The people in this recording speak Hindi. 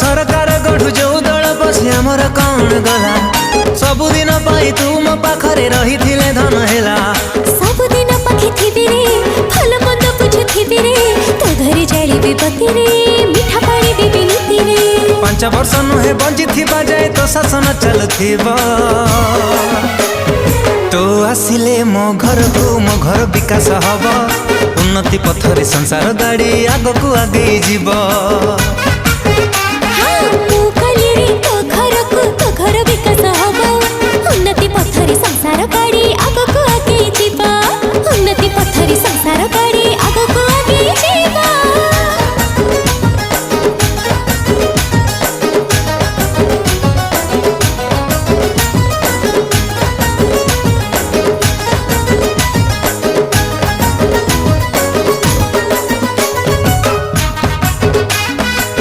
सरकार गढ़ु जो दल बसे आमर कौन गला सबुदिन पाई तू मो पाखरे रही थिले धन हेला सबुदिन पाखी थिबी रे भल मंद बुझुथिबी रे तो घरे जाली विपत्ति रे मिठा पानी देबी नीति रे 5 वर्ष नुहे बंची थिबा जाए तो शासन चलुथिबा तो आसिले मो घर को मो घर विकास हब उन्नति पथरे संसार गाड़ी आगो को आगे जीव।